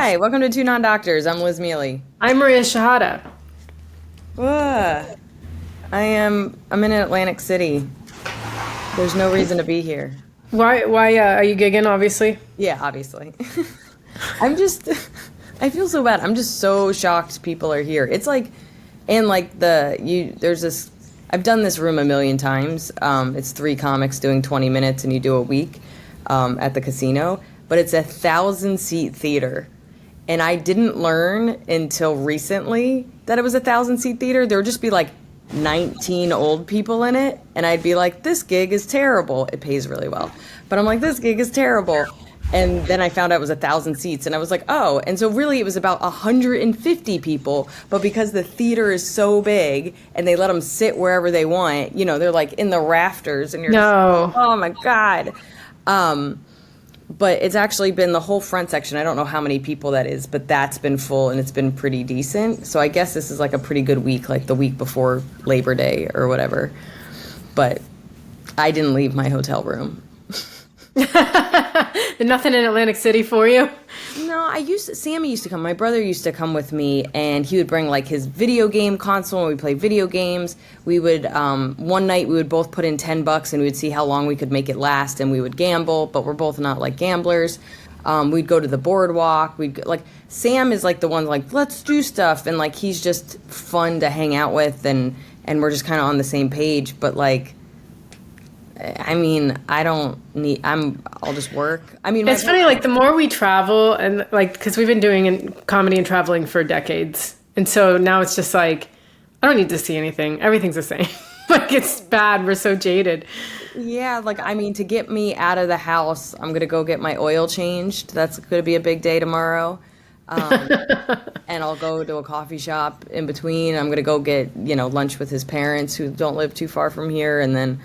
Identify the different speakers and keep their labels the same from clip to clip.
Speaker 1: Hi, welcome to Two Non-Doctors. I'm Liz Mealy.
Speaker 2: I'm Maria Shahada.
Speaker 1: I'm in Atlantic City. There's no reason to be here.
Speaker 2: Why are you gigging, obviously?
Speaker 1: Yeah, obviously. I'm just, I feel so bad. I'm just so shocked people are here. It's like, and like there's this, I've done this room a million times. It's 3 comics doing 20 minutes and you do a week at the casino, but it's a 1,000-seat theater. And I didn't learn until recently that it was a 1,000-seat theater. There would just be like 19 old people in it, and I'd be like, this gig is terrible. It pays really well. But I'm like, this gig is terrible. And then I found out it was 1,000 seats, and I was like, oh. And so really it was about 150 people, but because the theater is so big and they let them sit wherever they want, you know, they're like in the rafters, and you're
Speaker 2: No.
Speaker 1: just, oh my God. But it's actually been the whole front section. I don't know how many people that is, but that's been full and it's been pretty decent. So I guess this is like a pretty good week, like the week before Labor Day or whatever. But I didn't leave my hotel room.
Speaker 2: Nothing in Atlantic City for you?
Speaker 1: No, Sammy used to come. My brother used to come with me, and he would bring like his video game console, and we'd play video games. We would, one night we would both put in $10 and we would see how long we could make it last, and we would gamble, but we're both not like gamblers. We'd go to the boardwalk. Sam is like the one like, let's do stuff. And like, he's just fun to hang out with, and we're just kind of on the same page. But like, I mean, I'll just work. I mean,
Speaker 2: it's funny, like the more we travel and like, because we've been doing comedy and traveling for decades. And so now it's just like, I don't need to see anything. Everything's the same. Like it's bad. We're so jaded.
Speaker 1: Yeah. Like, I mean, to get me out of the house, I'm going to go get my oil changed. That's going to be a big day tomorrow. And I'll go to a coffee shop in between. I'm going to go get, lunch with his parents who don't live too far from here. And then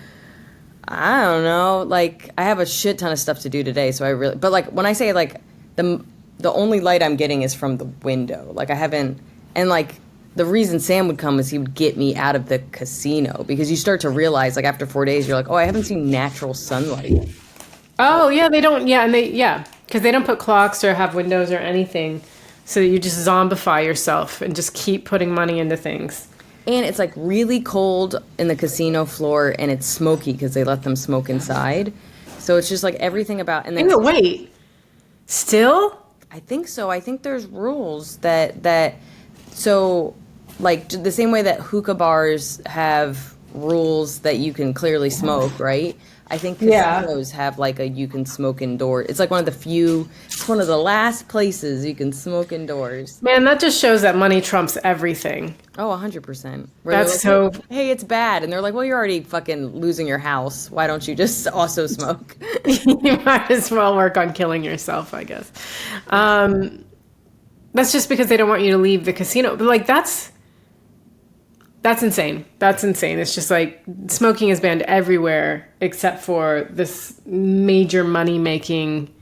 Speaker 1: I don't know, like, I have a shit ton of stuff to do today, but like, when I say, like, the only light I'm getting is from the window, like, and like, the reason Sam would come is he would get me out of the casino, because you start to realize, like, after 4 days, you're like, oh, I haven't seen natural sunlight.
Speaker 2: Oh, yeah, they don't, because they don't put clocks or have windows or anything, so that you just zombify yourself and just keep putting money into things.
Speaker 1: And it's like really cold in the casino floor, and it's smoky because they let them smoke inside. So it's just like everything about. And then
Speaker 2: wait, still?
Speaker 1: I think so. I think there's rules that so like the same way that hookah bars have rules that you can clearly smoke, right? I think casinos have like you can smoke indoors. It's like it's one of the last places you can smoke indoors.
Speaker 2: Man, that just shows that money trumps everything.
Speaker 1: Oh, 100%.
Speaker 2: That's
Speaker 1: like,
Speaker 2: so...
Speaker 1: Hey, it's bad. And they're like, well, you're already fucking losing your house. Why don't you just also smoke?
Speaker 2: You might as well work on killing yourself, I guess. That's just because they don't want you to leave the casino. But like, that's insane. That's insane. It's just like smoking is banned everywhere except for this major money-making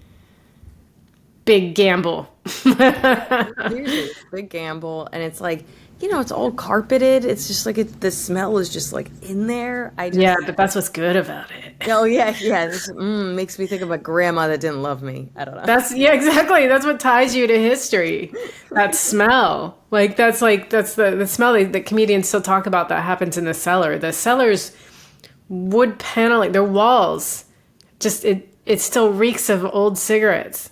Speaker 2: big gamble.
Speaker 1: Seriously, big gamble. And it's like, it's all carpeted. It's just like the smell is just like in there.
Speaker 2: Yeah, but that's what's good about it.
Speaker 1: Oh, yeah. This makes me think of a grandma that didn't love me. I don't know.
Speaker 2: Exactly. That's what ties you to history. That smell. Like, that's the smell that comedians still talk about that happens in the cellar. The cellar's wood paneling, their walls, just, it still reeks of old cigarettes.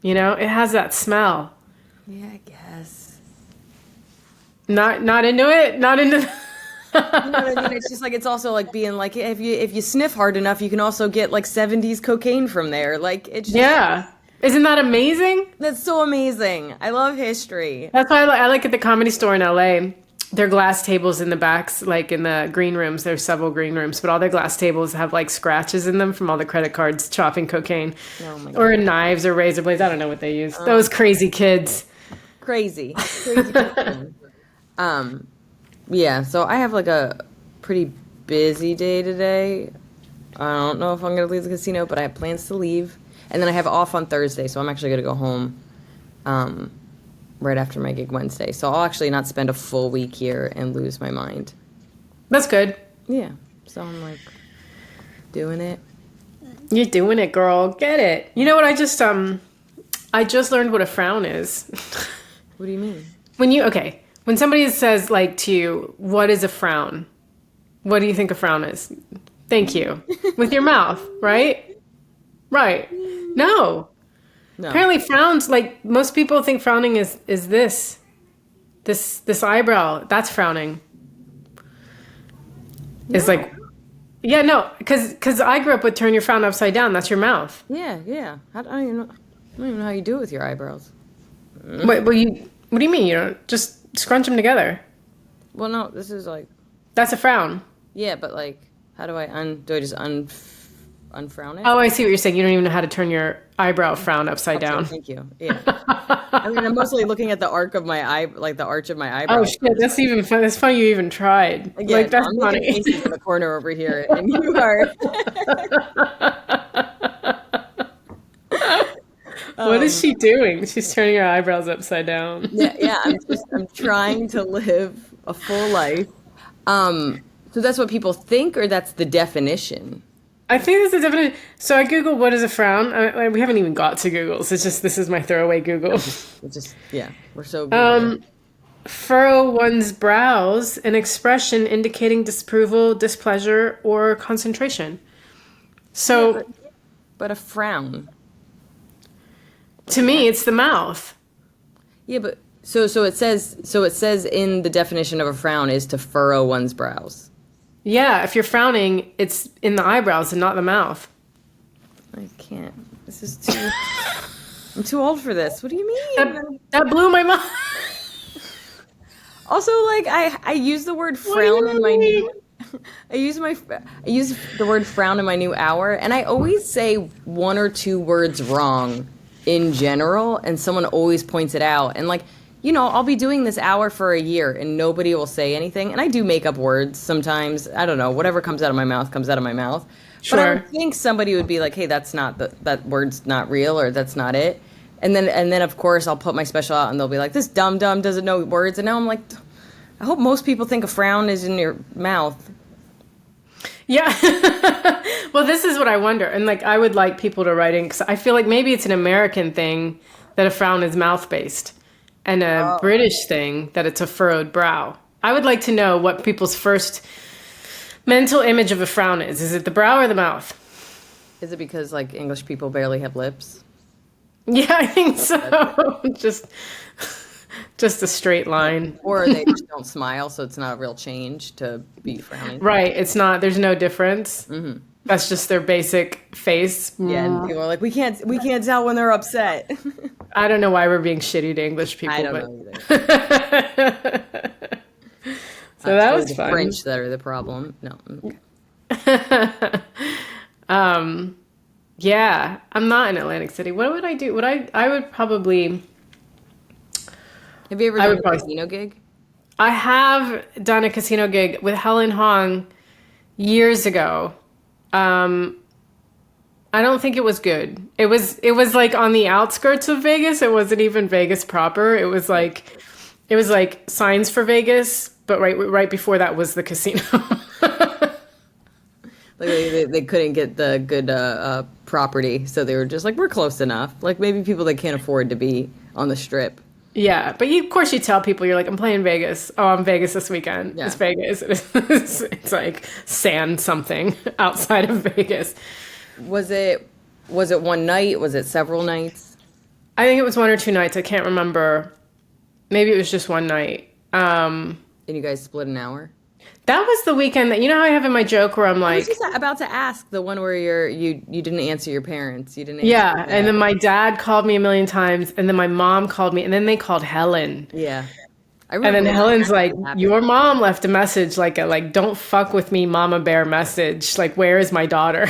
Speaker 2: It has that smell.
Speaker 1: Yeah, I guess.
Speaker 2: Not into it? Not into...
Speaker 1: You know what I mean? It's just like, it's also like being like, if you sniff hard enough, you can also get like 70s cocaine from there. Like, it's just...
Speaker 2: Yeah. Isn't that amazing?
Speaker 1: That's so amazing. I love history.
Speaker 2: That's why I like at the Comedy Store in LA. There are glass tables in the backs, like in the green rooms. There's several green rooms, but all their glass tables have like scratches in them from all the credit cards chopping cocaine. Oh my God. Or knives or razor blades. I don't know what they use. Those crazy kids.
Speaker 1: Crazy. Yeah, so I have like a pretty busy day today. I don't know if I'm going to leave the casino, but I have plans to leave. And then I have off on Thursday, so I'm actually going to go home right after my gig Wednesday. So I'll actually not spend a full week here and lose my mind.
Speaker 2: That's good.
Speaker 1: Yeah, so I'm like doing it.
Speaker 2: You're doing it, girl. Get it. You know what? I just I just learned what a frown is.
Speaker 1: What do you mean?
Speaker 2: When somebody says like to you, what is a frown? What do you think a frown is? Thank you. With your mouth, right? Right. No. Apparently frowns, like most people think frowning is this eyebrow. That's frowning. No. It's like, yeah, no, because I grew up with turn your frown upside down. That's your mouth.
Speaker 1: Yeah. I don't even know how you do it with your eyebrows.
Speaker 2: What do you mean? You don't just scrunch them together?
Speaker 1: Well, no, this is like...
Speaker 2: That's a frown.
Speaker 1: Yeah, but like, how do I just unfrown it?
Speaker 2: Oh, I see what you're saying. You don't even know how to turn your eyebrow frown upside down.
Speaker 1: Thank you. Yeah. I mean, I'm mostly looking at the arc of my eye, like the arch of my eyebrow.
Speaker 2: Oh shit, that's even fun. That's funny you even tried.
Speaker 1: Yeah,
Speaker 2: like that's
Speaker 1: I'm
Speaker 2: funny.
Speaker 1: making faces in the corner over here, and you are.
Speaker 2: What is she doing? She's turning her eyebrows upside down.
Speaker 1: Yeah. I'm trying to live a full life. So that's what people think, or that's the definition?
Speaker 2: I think that's the definition. So I Googled what is a frown. We haven't even got to Google. So it's just, this is my throwaway Google.
Speaker 1: We're so good.
Speaker 2: Furrow one's brows, an expression indicating disapproval, displeasure, or concentration. So,
Speaker 1: but a frown.
Speaker 2: To me, it's the mouth.
Speaker 1: Yeah, but so it says in the definition of a frown is to furrow one's brows.
Speaker 2: Yeah, if you're frowning, it's in the eyebrows and not the mouth.
Speaker 1: I can't. This is too... I'm too old for this. What do you mean?
Speaker 2: That blew my mind.
Speaker 1: Also, like, I use the word frown in my new... I use the word frown in my new hour, and I always say one or two words wrong in general, and someone always points it out. And, like, you know, I'll be doing this hour for a year and nobody will say anything. And I do make up words sometimes. I don't know. Whatever comes out of my mouth comes out of my mouth. Sure. But I would think somebody would be like, hey, that's not that word's not real, or that's not it. And then of course I'll put my special out and they'll be like, this dumb doesn't know words. And now I'm like, I hope most people think a frown is in your mouth.
Speaker 2: Yeah. Well, this is what I wonder. And like, I would like people to write in, because I feel like maybe it's an American thing that a frown is mouth-based, and a British thing that it's a furrowed brow. I would like to know what people's first mental image of a frown is. Is it the brow or the mouth?
Speaker 1: Is it because like English people barely have lips?
Speaker 2: Yeah, I think so. Just a straight line.
Speaker 1: Or they just don't smile, so it's not a real change to be frowning.
Speaker 2: Right, it's not, there's no difference. Mm-hmm. That's just their basic face.
Speaker 1: Yeah, and people are like, we can't tell when they're upset.
Speaker 2: I don't know why we're being shitty to English people.
Speaker 1: I don't know either.
Speaker 2: So that was fun.
Speaker 1: French that are the problem. No.
Speaker 2: Okay. Yeah, I'm not in Atlantic City. What would I do? I would probably...
Speaker 1: Have you ever done a casino gig?
Speaker 2: I have done a casino gig with Helen Hong years ago. I don't think it was good. It was like on the outskirts of Vegas. It wasn't even Vegas proper. It was like signs for Vegas, but right before that was the casino.
Speaker 1: Like they couldn't get the good property, so they were just like, we're close enough. Like maybe people that can't afford to be on the strip.
Speaker 2: Yeah, but of course you tell people, you're like, I'm playing Vegas. Oh, I'm Vegas this weekend. Yeah. It's Vegas. It's like sand something outside of Vegas.
Speaker 1: Was it one night? Was it several nights?
Speaker 2: I think it was one or two nights. I can't remember. Maybe it was just one night.
Speaker 1: And you guys split an hour?
Speaker 2: That was the weekend that, you know how I have in my joke where I'm like...
Speaker 1: I was just about to ask, the one where you didn't answer your parents. You didn't answer
Speaker 2: Yeah, and then my dad called me a million times, and then my mom called me, and then they called Helen.
Speaker 1: Yeah.
Speaker 2: And then Helen's like, your mom left a message, like don't fuck with me, mama bear message. Like, where is my daughter?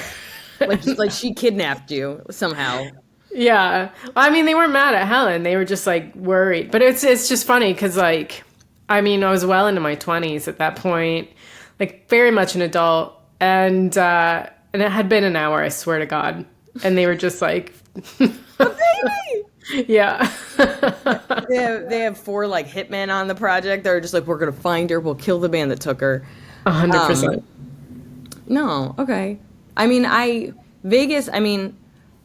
Speaker 1: like she kidnapped you somehow.
Speaker 2: Yeah. I mean, they weren't mad at Helen. They were just like worried. But it's just funny because like, I mean, I was well into my 20s at that point, like very much an adult. And it had been an hour, I swear to God. And they were just like, baby! Yeah.
Speaker 1: they have 4 like hitmen on the project. They're just like, we're going to find her. We'll kill the man that took her.
Speaker 2: 100%.
Speaker 1: No. Okay. I mean, I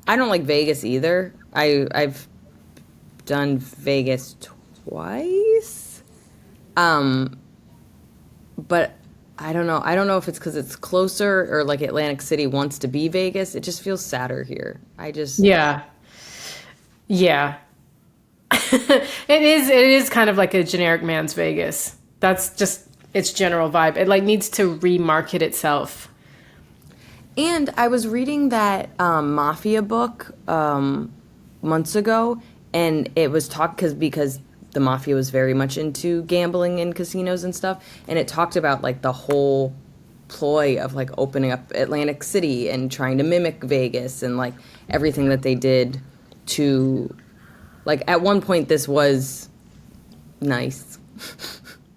Speaker 1: don't like Vegas either. I've done Vegas twice. But I don't know. I don't know if it's because it's closer or like Atlantic City wants to be Vegas. It just feels sadder here.
Speaker 2: Yeah. Yeah. It is kind of like a generic man's Vegas. That's just its general vibe. It like needs to remarket itself.
Speaker 1: And I was reading that Mafia book months ago, and it was because the Mafia was very much into gambling in casinos and stuff, and it talked about like the whole ploy of like opening up Atlantic City and trying to mimic Vegas and like everything that they did to, like, at one point this was nice.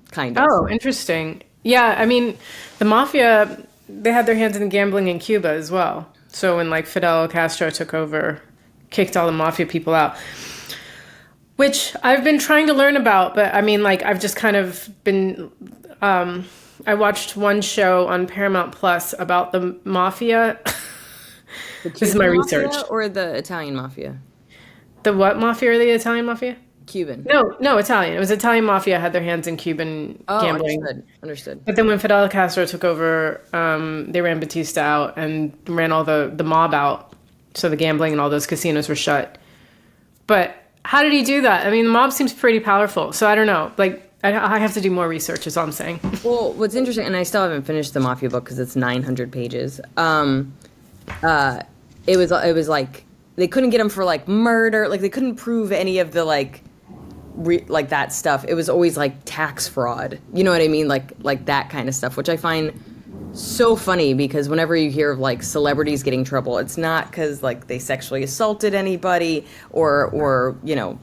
Speaker 1: Kind of.
Speaker 2: Oh, interesting. Yeah, I mean, the Mafia, they had their hands in gambling in Cuba as well. So when like Fidel Castro took over, kicked all the Mafia people out, which I've been trying to learn about, but I mean, like, I've just kind of been, I watched one show on Paramount Plus about the Mafia. This is my research.
Speaker 1: Or the Italian Mafia?
Speaker 2: The what Mafia or the Italian Mafia?
Speaker 1: Cuban.
Speaker 2: No, Italian. It was Italian Mafia had their hands in Cuban gambling.
Speaker 1: Understood.
Speaker 2: But then when Fidel Castro took over, they ran Batista out and ran all the mob out. So the gambling and all those casinos were shut. But how did he do that? I mean, the mob seems pretty powerful. So I don't know. Like, I have to do more research is all I'm saying.
Speaker 1: Well, what's interesting, and I still haven't finished the Mafia book because it's 900 pages. It was like they couldn't get him for like murder. Like they couldn't prove any of the like that stuff. It was always like tax fraud. You know what I mean? Like that kind of stuff, which I find so funny because whenever you hear of like celebrities getting trouble, it's not because like they sexually assaulted anybody or you know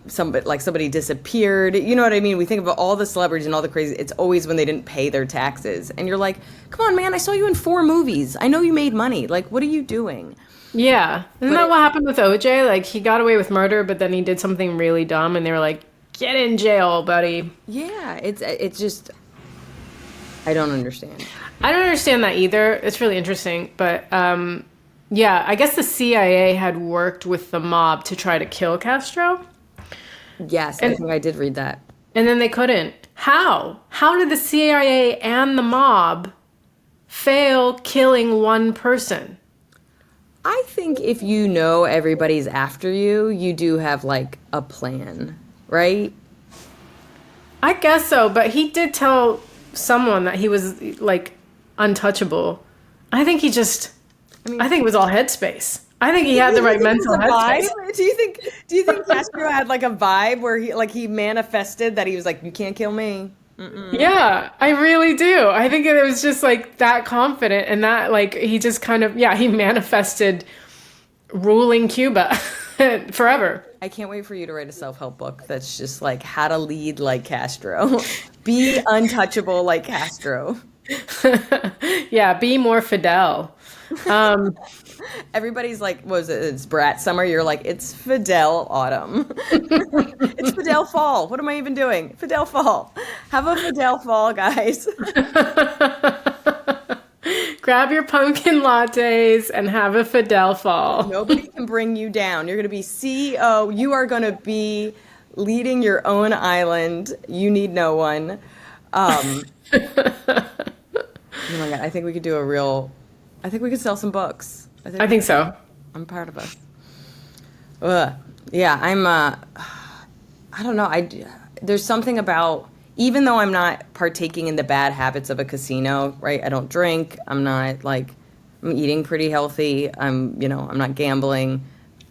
Speaker 1: somebody disappeared. You know what I mean? We think about all the celebrities and all the crazy. It's always when they didn't pay their taxes, and you're like, come on, man! I saw you in 4 movies. I know you made money. Like, what are you doing?
Speaker 2: Yeah, isn't that what happened with OJ? Like he got away with murder, but then he did something really dumb, and they were like, get in jail, buddy.
Speaker 1: Yeah, it's just. I don't understand.
Speaker 2: I don't understand that either. It's really interesting. But yeah, I guess the CIA had worked with the mob to try to kill Castro.
Speaker 1: Yes, I think I did read that.
Speaker 2: And then they couldn't. How? How did the CIA and the mob fail killing one person?
Speaker 1: I think if you know everybody's after you, you do have like a plan, right?
Speaker 2: I guess so, but he did tell someone that he was like untouchable. I think he just I think it was all headspace. I think he had the right mental headspace.
Speaker 1: Do you think Castro had like a vibe where he manifested that he was like, you can't kill me? Mm-mm.
Speaker 2: Yeah, I really do. I think it was just like that confident and that like he just kind of he manifested ruling Cuba forever.
Speaker 1: I can't wait for you to write a self-help book that's just like how to lead like Castro. Be untouchable like Castro.
Speaker 2: Yeah, be more Fidel.
Speaker 1: Everybody's like, what was it? It's Brat summer. You're like, it's Fidel autumn. It's Fidel fall. What am I even doing? Fidel fall. Have a Fidel fall, guys.
Speaker 2: Grab your pumpkin lattes and have a Fidel fall.
Speaker 1: Nobody can bring you down. You're going to be CEO. You are going to be leading your own island. You need no one. Oh my God. I think we could do I think we could sell some books.
Speaker 2: I think so.
Speaker 1: I'm proud of us. Yeah, I'm, I don't know. There's something about, even though I'm not partaking in the bad habits of a casino, right? I don't drink. I'm eating pretty healthy. I'm not gambling.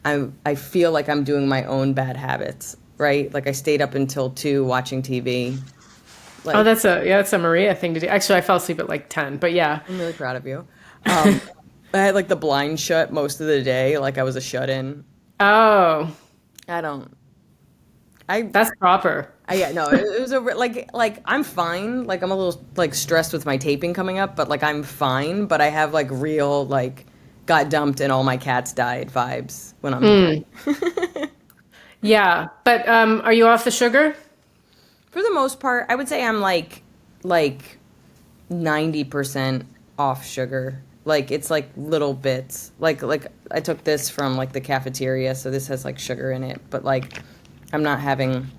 Speaker 1: I feel like I'm doing my own bad habits, right? Like I stayed up until 2 watching TV. Like,
Speaker 2: that's a Maria thing to do. Actually, I fell asleep at like 10, but yeah.
Speaker 1: I'm really proud of you. I had like the blind shut most of the day, like I was a shut-in.
Speaker 2: Oh. That's proper.
Speaker 1: No, it was like I'm fine. Like I'm a little like stressed with my taping coming up, but like I'm fine. But I have like real like got dumped and all my cats died vibes when I'm.
Speaker 2: Yeah, but are you off the sugar?
Speaker 1: For the most part, I would say I'm like 90% off sugar. Like it's like little bits. Like I took this from like the cafeteria, so this has like sugar in it. But like I'm not having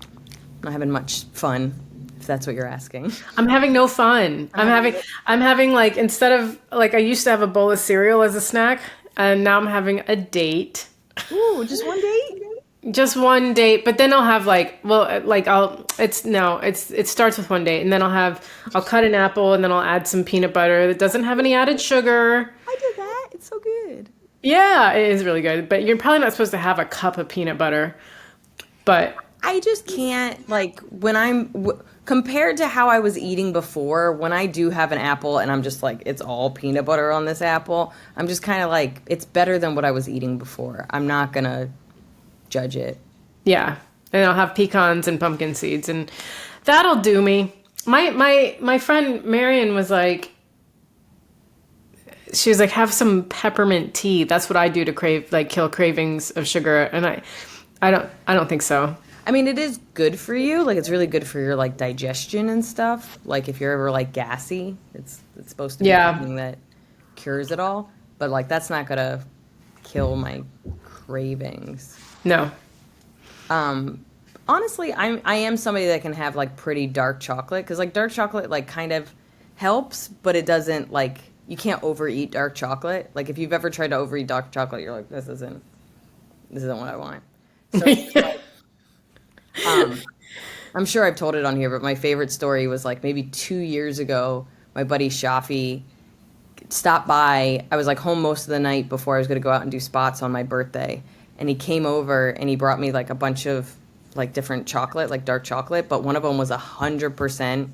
Speaker 1: much fun, if that's what you're asking.
Speaker 2: I'm having no fun. I'm having like, instead of like, I used to have a bowl of cereal as a snack, and now I'm having a date.
Speaker 1: Ooh, just one date?
Speaker 2: Just one date, but then I'll have like, well, like it starts with one date, and then I'll cut an apple, and then I'll add some peanut butter that doesn't have any added sugar.
Speaker 1: I did that. It's so good.
Speaker 2: Yeah, it is really good, but you're probably not supposed to have a cup of peanut butter, but
Speaker 1: I just can't, like, compared to how I was eating before, when I do have an apple and I'm just like, it's all peanut butter on this apple, I'm just kind of like, it's better than what I was eating before. I'm not gonna judge it.
Speaker 2: Yeah, and I'll have pecans and pumpkin seeds, and that'll do me. My friend Marion was like, she was like, have some peppermint tea. That's what I do to kill cravings of sugar, and I don't think so.
Speaker 1: I mean, it is good for you. Like, it's really good for your like digestion and stuff. Like, if you're ever like gassy, it's supposed to be something that cures it all. But like, that's not gonna kill my cravings.
Speaker 2: No.
Speaker 1: Honestly, I am somebody that can have like pretty dark chocolate, because like dark chocolate like kind of helps, but it doesn't, like, you can't overeat dark chocolate. Like, if you've ever tried to overeat dark chocolate, you're like, this isn't what I want. So like, I'm sure I've told it on here, but my favorite story was like maybe 2 years ago. My buddy Shafi stopped by. I was like home most of the night before I was going to go out and do spots on my birthday. And he came over and he brought me like a bunch of like different chocolate, like dark chocolate. But one of them was 100%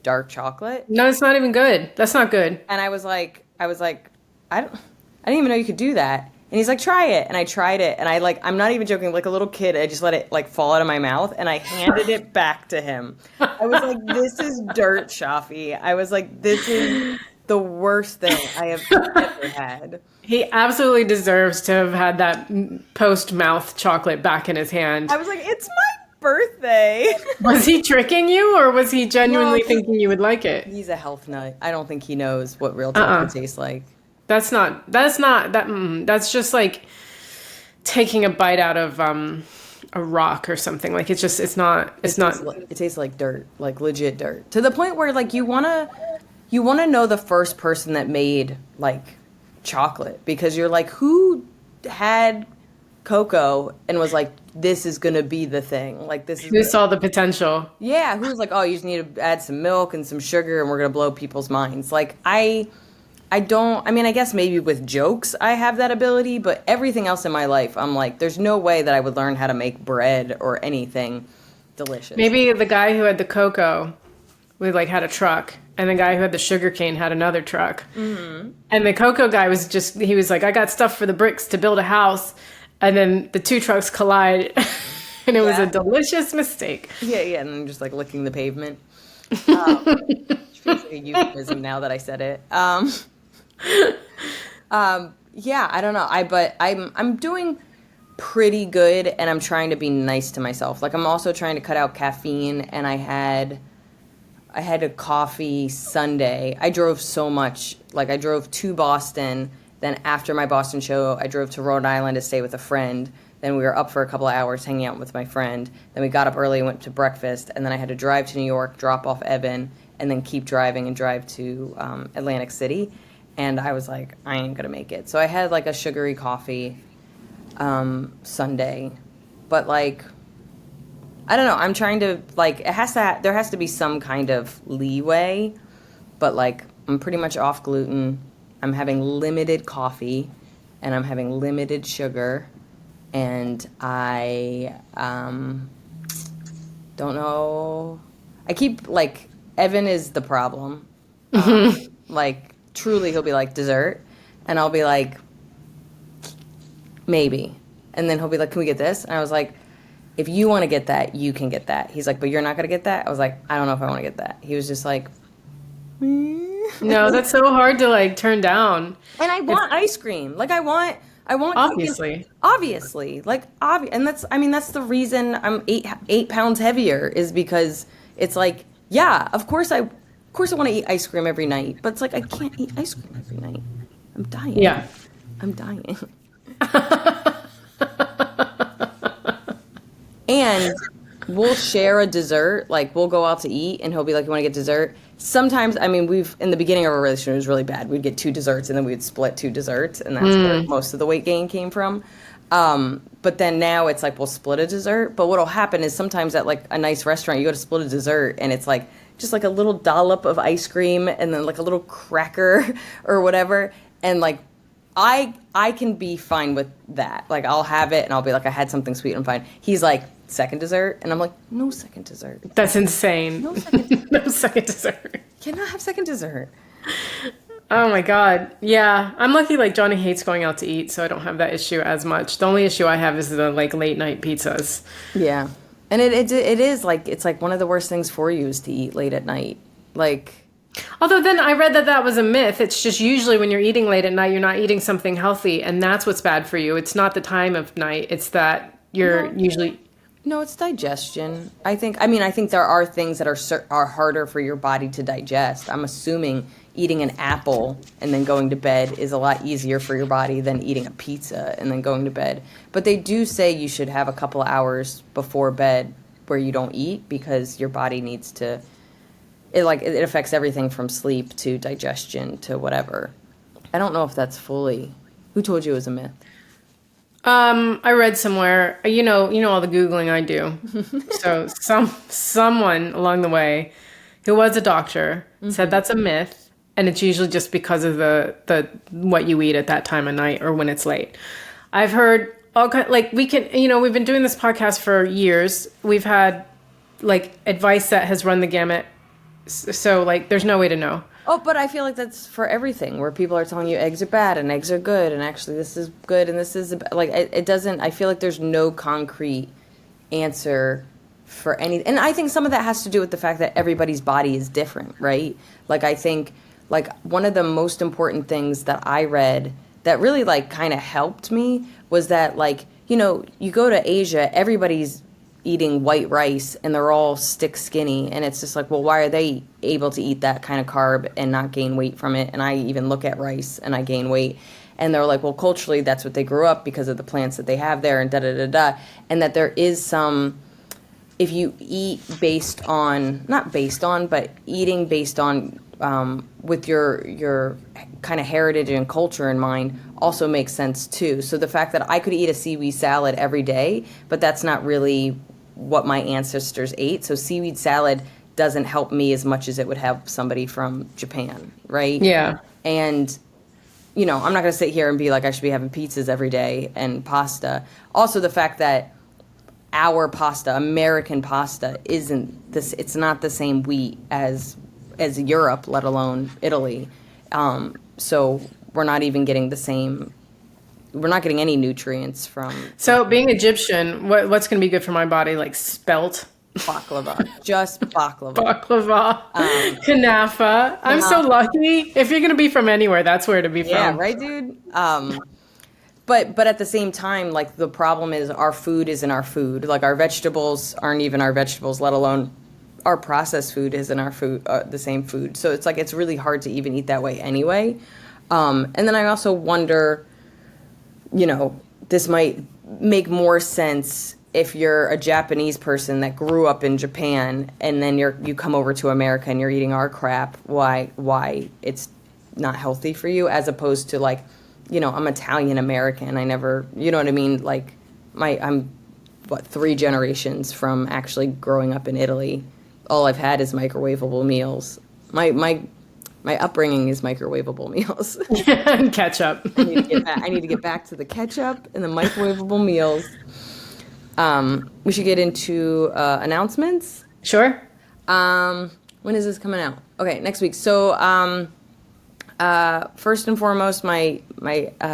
Speaker 1: dark chocolate.
Speaker 2: No, it's not even good. That's not good.
Speaker 1: And I was like, I didn't even know you could do that. And he's like, try it. And I tried it. And I'm not even joking, like a little kid, I just let it like fall out of my mouth and I handed it back to him. I was like, this is dirt, Shafi. I was like, this is the worst thing I have ever had.
Speaker 2: He absolutely deserves to have had that post-mouth chocolate back in his hand.
Speaker 1: I was like, it's my birthday.
Speaker 2: Was he tricking you, or was he genuinely thinking you would like it?
Speaker 1: He's a health nut. I don't think he knows what real chocolate tastes like. That's
Speaker 2: just like taking a bite out of a rock or something. Like, it tastes
Speaker 1: like dirt, like legit dirt. To the point where like you want to know the first person that made like chocolate, because you're like, who had cocoa and was like, this is going to be the thing. Like, this is
Speaker 2: who saw the potential.
Speaker 1: Yeah, who's like, oh, you just need to add some milk and some sugar and we're going to blow people's minds. Like, I guess maybe with jokes I have that ability, but everything else in my life, I'm like, there's no way that I would learn how to make bread or anything delicious.
Speaker 2: Maybe the guy who had the cocoa had a truck, and the guy who had the sugar cane had another truck. Mm-hmm. And the cocoa guy he was like, I got stuff for the bricks to build a house. And then the two trucks collide, and it was a delicious mistake.
Speaker 1: Yeah, and then just like licking the pavement. Which feels like a euphemism now that I said it. Yeah, I don't know. I'm doing pretty good, and I'm trying to be nice to myself. Like, I'm also trying to cut out caffeine, and I had a coffee Sunday. I drove so much. Like, I drove to Boston. Then after my Boston show, I drove to Rhode Island to stay with a friend. Then we were up for a couple of hours hanging out with my friend. Then we got up early and went to breakfast. And then I had to drive to New York, drop off Evan, and then keep driving and drive to Atlantic City. And I was like, I ain't gonna make it. So I had like a sugary coffee Sunday. But like, I don't know. I'm trying to, like, there has to be some kind of leeway. But like, I'm pretty much off gluten. I'm having limited coffee, and I'm having limited sugar, and I don't know. I keep, like, Evan is the problem. Like, truly, he'll be like, dessert, and I'll be like, maybe. And then he'll be like, can we get this? And I was like, if you want to get that, you can get that. He's like, but you're not going to get that? I was like, I don't know if I want to get that. He was just like,
Speaker 2: no, that's so hard to like turn down.
Speaker 1: And I want ice cream. Like, I want obviously, like, and that's the reason I'm 8 pounds heavier, is because it's like, yeah, of course I want to eat ice cream every night, but it's like, I can't eat ice cream every night. I'm dying.
Speaker 2: Yeah.
Speaker 1: I'm dying. And we'll share a dessert. Like, we'll go out to eat, and he'll be like, you want to get dessert? Sometimes, I mean, in the beginning of our relationship, it was really bad. We'd get 2 desserts, and then we'd split 2 desserts, and that's where most of the weight gain came from. But then now it's like, we'll split a dessert. But what'll happen is sometimes at, like, a nice restaurant, you go to split a dessert, and it's, like, just, like, a little dollop of ice cream, and then, like, a little cracker or whatever. And, like, I can be fine with that. Like, I'll have it, and I'll be like, I had something sweet, I'm fine. He's like, second dessert? And I'm like, no second dessert.
Speaker 2: That's insane.
Speaker 1: No second dessert.
Speaker 2: No second dessert.
Speaker 1: Cannot have second dessert.
Speaker 2: Oh my God. Yeah. I'm lucky, like, Johnny hates going out to eat, so I don't have that issue as much. The only issue I have is the, like, late night pizzas.
Speaker 1: Yeah. And it is, like, it's, like, one of the worst things for you is to eat late at night. Like...
Speaker 2: Although then I read that was a myth. It's just usually when you're eating late at night, you're not eating something healthy, and that's what's bad for you. It's not the time of night. It's that you're usually...
Speaker 1: No, it's digestion. I think there are things that are harder for your body to digest. I'm assuming eating an apple and then going to bed is a lot easier for your body than eating a pizza and then going to bed. But they do say you should have a couple of hours before bed where you don't eat, because your body needs to... It affects everything from sleep to digestion to whatever. I don't know if that's fully... Who told you it was a myth?
Speaker 2: I read somewhere, you know all the Googling I do. So someone along the way who was a doctor said that's a myth, and it's usually just because of the what you eat at that time of night or when it's late. I've heard all kind, like, we've been doing this podcast for years. We've had, like, advice that has run the gamut. So, like, there's no way to know.
Speaker 1: Oh, but I feel like that's for everything, where people are telling you eggs are bad and eggs are good, and actually this is good and this is... Like, it doesn't... I feel like there's no concrete answer for any... And I think some of that has to do with the fact that everybody's body is different, right? Like, I think, like, one of the most important things that I read that really, like, kind of helped me was that, like, you go to Asia, everybody's eating white rice and they're all stick skinny, and it's just like, well, why are they able to eat that kind of carb and not gain weight from it? And I even look at rice and I gain weight, and they're like, well, culturally that's what they grew up because of the plants that they have there, and and that there is some... If you eat eating based on with your kind of heritage and culture in mind also makes sense too. So the fact that I could eat a seaweed salad every day, but that's not really what my ancestors ate. So seaweed salad doesn't help me as much as it would help somebody from Japan, right?
Speaker 2: Yeah.
Speaker 1: And, I'm not going to sit here and be like, I should be having pizzas every day and pasta. Also, the fact that our pasta, American pasta, isn't this, it's not the same wheat as Europe, let alone Italy. So we're not even getting the same... We're not getting any nutrients from...
Speaker 2: So being Egyptian, what's going to be good for my body? Like spelt?
Speaker 1: Baklava. Just baklava.
Speaker 2: Baklava. Kanafa. I'm so lucky. If you're going to be from anywhere, that's where to be from.
Speaker 1: Yeah, right, dude? But at the same time, like, the problem is our food isn't our food. Like, our vegetables aren't even our vegetables, let alone our processed food isn't our food, the same food. So it's like, it's really hard to even eat that way anyway. And then I also wonder... this might make more sense if you're a Japanese person that grew up in Japan and then you come over to America and you're eating our crap, why it's not healthy for you, as opposed to, like, I'm Italian American. I never, you know what I mean? Like, I'm 3 generations from actually growing up in Italy. All I've had is microwavable meals. My upbringing is microwavable meals.
Speaker 2: And ketchup.
Speaker 1: I need to get back to the ketchup and the microwavable meals. We should get into announcements.
Speaker 2: Sure.
Speaker 1: When is this coming out? Okay, next week. So first and foremost, my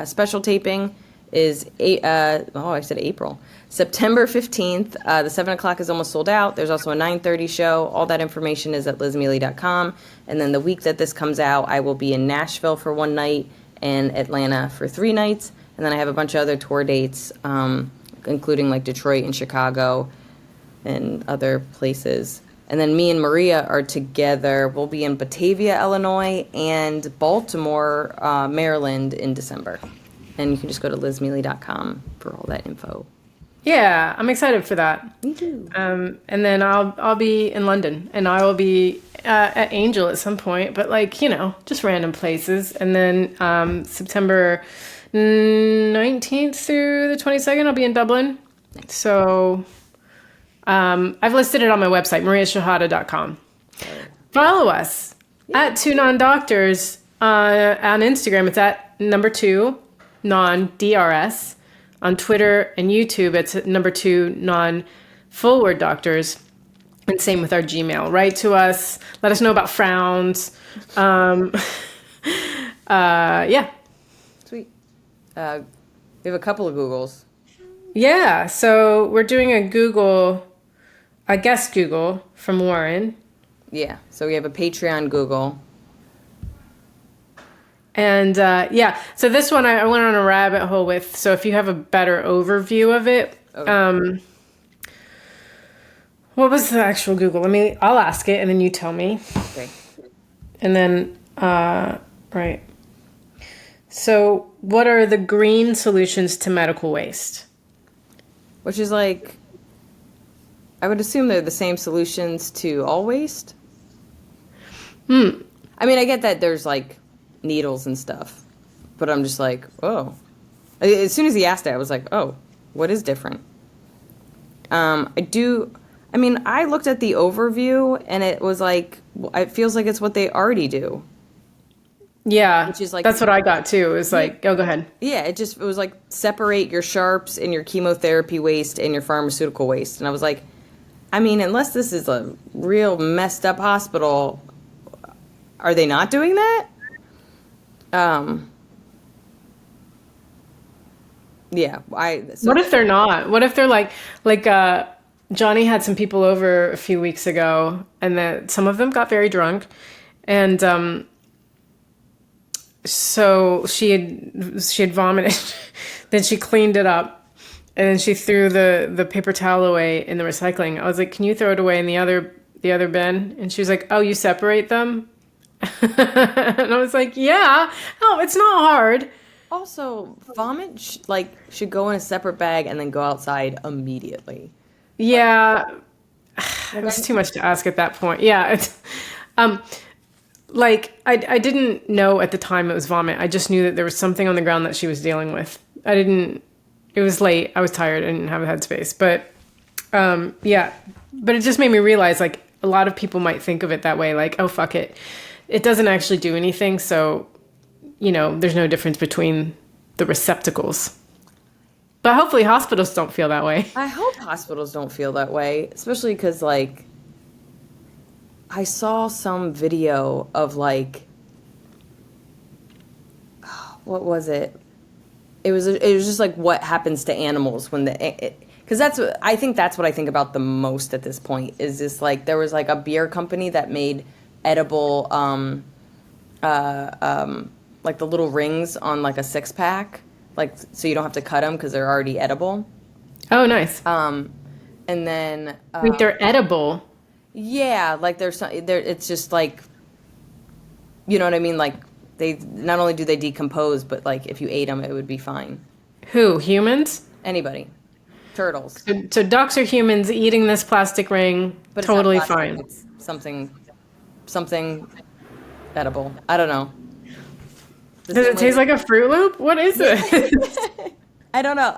Speaker 1: special taping is I said April. September 15th. The 7 o'clock is almost sold out. There's also a 9:30 show. All that information is at lizmealy.com. And then the week that this comes out, I will be in Nashville for 1 night and Atlanta for 3 nights. And then I have a bunch of other tour dates, including, like, Detroit and Chicago and other places. And then me and Maria are together. We'll be in Batavia, Illinois, and Baltimore, Maryland in December. And you can just go to lizmealy.com for all that info.
Speaker 2: Yeah, I'm excited for that.
Speaker 1: Me too.
Speaker 2: And then I'll be in London, and I will be at Angel at some point, but like, just random places. And then September 19th through the 22nd, I'll be in Dublin. So I've listed it on my website, mariashahada.com. Follow us at 2 Non-Doctors on Instagram. It's at #2 non-DRS. On Twitter and YouTube, it's at #2 non-full-word doctors. And same with our Gmail. Write to us. Let us know about frowns. Yeah.
Speaker 1: Sweet. We have a couple of Googles.
Speaker 2: Yeah. So we're doing a guest Google from Warren.
Speaker 1: Yeah. So we have a Patreon Google.
Speaker 2: And so this one I went on a rabbit hole with. So if you have a better overview of it,
Speaker 1: Okay.
Speaker 2: What was the actual Google? I'll ask it and then you tell me.
Speaker 1: Okay.
Speaker 2: And then, right. So what are the green solutions to medical waste?
Speaker 1: Which is like, I would assume they're the same solutions to all waste. I mean, I get that there's like needles and stuff, but I'm just like, oh. As soon as he asked it, I was like, oh, what is different? I looked at the overview and it was like, it feels like it's what they already do.
Speaker 2: Yeah,
Speaker 1: Which is like,
Speaker 2: that's what I got too. It was like, oh, go ahead.
Speaker 1: Yeah, it was like separate your sharps and your chemotherapy waste and your pharmaceutical waste. And I was like, I mean, unless this is a real messed up hospital, are they not doing that? Yeah.
Speaker 2: What if they're not? What if they're like Johnny had some people over a few weeks ago, and then some of them got very drunk, and so she had vomited. Then she cleaned it up, and then she threw the paper towel away in the recycling. I was like, "Can you throw it away in the other bin?" And she was like, "Oh, you separate them?" And I was like, "Yeah. Oh, it's not hard."
Speaker 1: Also, vomit should go in a separate bag and then go outside immediately.
Speaker 2: Yeah, it was too much to ask at that point. Yeah, it's, I didn't know at the time it was vomit. I just knew that there was something on the ground that she was dealing with. It was late. I was tired. I didn't have a headspace. But, but it just made me realize, like, a lot of people might think of it that way. Like, oh, fuck it. It doesn't actually do anything. So, there's no difference between the receptacles. But hopefully hospitals don't feel that way.
Speaker 1: I hope hospitals don't feel that way, especially because, like, I saw some video of, like, what was it? It was just, like, what happens to animals when because I think that's what I think about the most at this point, is this, like, there was, like, a beer company that made edible, like, the little rings on, like, a 6-pack. Like, so you don't have to cut them because they're already edible.
Speaker 2: Oh, nice.
Speaker 1: And then...
Speaker 2: Wait, they're edible?
Speaker 1: Yeah, like, it's just, like... You know what I mean? Like, they... Not only do they decompose, but, like, if you ate them, it would be fine.
Speaker 2: Who? Humans?
Speaker 1: Anybody. Turtles.
Speaker 2: So ducks or humans eating this plastic ring,
Speaker 1: But it's
Speaker 2: totally
Speaker 1: not plastic,
Speaker 2: fine.
Speaker 1: It's something edible. I don't know.
Speaker 2: Does it taste like a Fruit Loop? What is it?
Speaker 1: I don't know.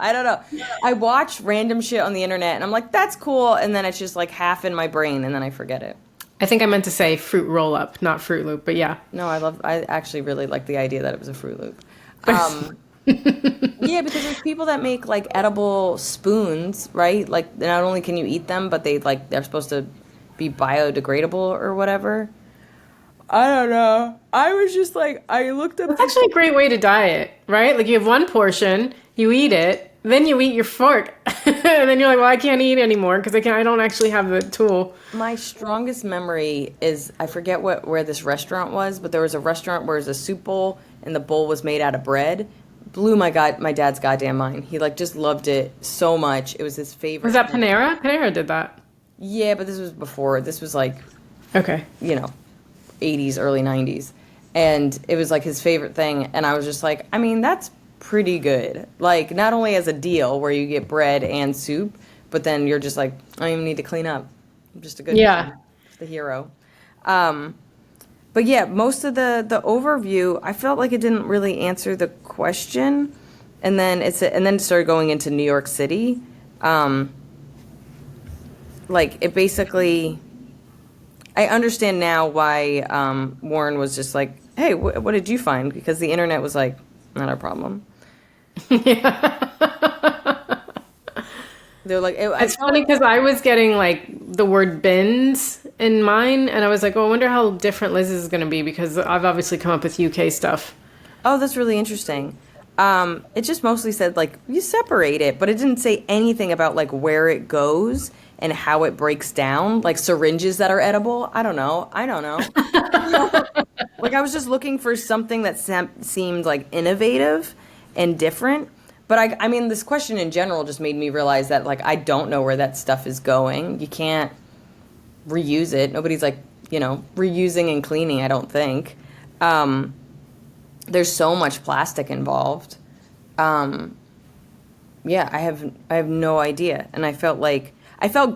Speaker 1: I watch random shit on the internet and I'm like, that's cool. And then it's just like half in my brain and then I forget it.
Speaker 2: I think I meant to say Fruit Roll Up, not Fruit Loop, but yeah.
Speaker 1: No, I actually really like the idea that it was a Fruit Loop. Yeah, because there's people that make like edible spoons, right? Like, not only can you eat them, but they're supposed to be biodegradable or whatever. I don't know. I was just like, I looked up.
Speaker 2: It's actually a great way to diet, right? Like, you have one portion, you eat it, then you eat your fork, and then you're like, well, I can't eat anymore because I don't actually have the tool.
Speaker 1: My strongest memory is, I forget where this restaurant was, but there was a restaurant where it was a soup bowl and the bowl was made out of bread. Blew my dad's goddamn mind. He like just loved it so much. It was his favorite.
Speaker 2: Was that Panera? Panera did that.
Speaker 1: Yeah, but this was before. This was like,
Speaker 2: Okay.
Speaker 1: 80s, early 90s. And it was like his favorite thing. And I was just like, I mean, that's pretty good. Like, not only as a deal where you get bread and soup, but then you're just like, I don't even need to clean up. I'm just a good
Speaker 2: Yeah.
Speaker 1: man. Just the hero. But yeah, most of the overview, I felt like it didn't really answer the question. And then it started going into New York City. Like, it basically, I understand now why Warren was just like, hey, what did you find? Because the internet was like, not our problem. They're like,
Speaker 2: It's funny because I was getting like the word bins in mine, and I was like, oh, I wonder how different Liz's is going to be because I've obviously come up with UK stuff.
Speaker 1: oh, that's really interesting. It just mostly said like you separate it, but it didn't say anything about like where it goes and how it breaks down, like syringes that are edible. I don't know. Like I was just looking for something that seemed like innovative and different. But I mean, this question in general just made me realize that like I don't know where that stuff is going. You can't reuse it. Nobody's like, reusing and cleaning, I don't think. There's so much plastic involved. Yeah, I have no idea. And I felt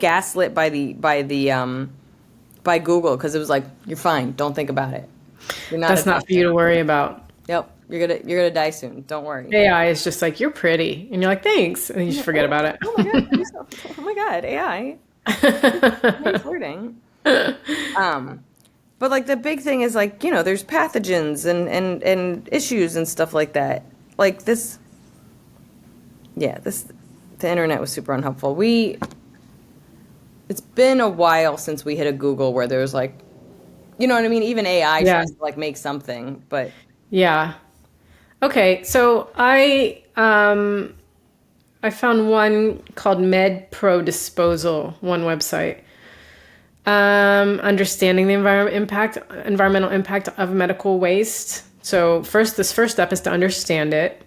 Speaker 1: gaslit by Google because it was like, you're fine, don't think about it. You're not
Speaker 2: That's not for you to worry about.
Speaker 1: Yep, you're gonna die soon. Don't worry.
Speaker 2: AI is just like, you're pretty. And you're like, thanks. And you just forget about it.
Speaker 1: Oh my god, oh my god, AI. Nice flirting. But like the big thing is like, there's pathogens and issues and stuff like that. Like the internet was super unhelpful. It's been a while since we hit a Google where there was like, you know what I mean? Even AI tries to like make something, but
Speaker 2: yeah. Okay, so I found one called MedPro Disposal, one website. Understanding the environmental impact of medical waste. So this first step is to understand it,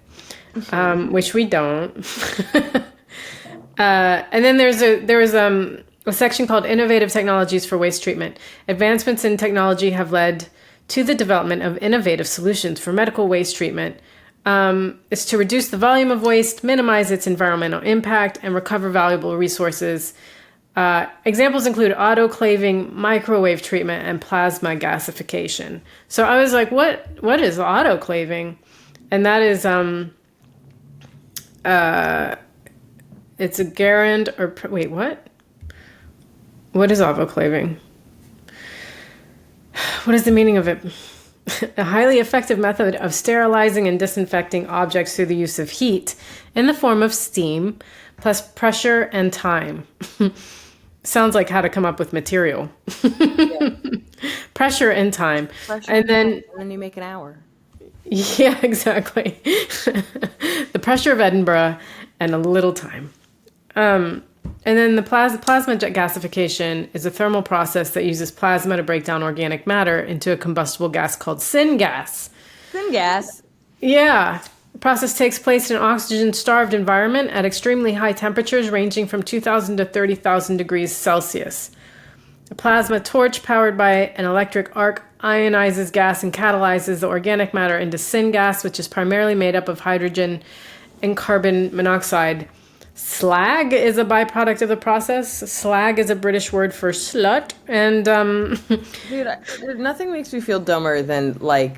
Speaker 2: which we don't. And then there was a section called Innovative Technologies for Waste Treatment. Advancements in technology have led to the development of innovative solutions for medical waste treatment. It's to reduce the volume of waste, minimize its environmental impact, and recover valuable resources. Examples include autoclaving, microwave treatment, and plasma gasification. So I was like, what is autoclaving? And that is it's a garand or wait, what? What is autoclaving? What is the meaning of it? A highly effective method of sterilizing and disinfecting objects through the use of heat in the form of steam, plus pressure and time. Sounds like how to come up with material. Yeah. Pressure and time. And then
Speaker 1: you make an hour.
Speaker 2: Yeah, exactly. The pressure of Edinburgh and a little time. And then the plasma gasification is a thermal process that uses plasma to break down organic matter into a combustible gas called syngas.
Speaker 1: Syngas?
Speaker 2: Yeah. The process takes place in an oxygen-starved environment at extremely high temperatures ranging from 2,000 to 30,000 degrees Celsius. A plasma torch powered by an electric arc ionizes gas and catalyzes the organic matter into syngas, which is primarily made up of hydrogen and carbon monoxide. Slag is a byproduct of the process. Slag is a British word for slut. And,
Speaker 1: Dude, nothing makes me feel dumber than, like,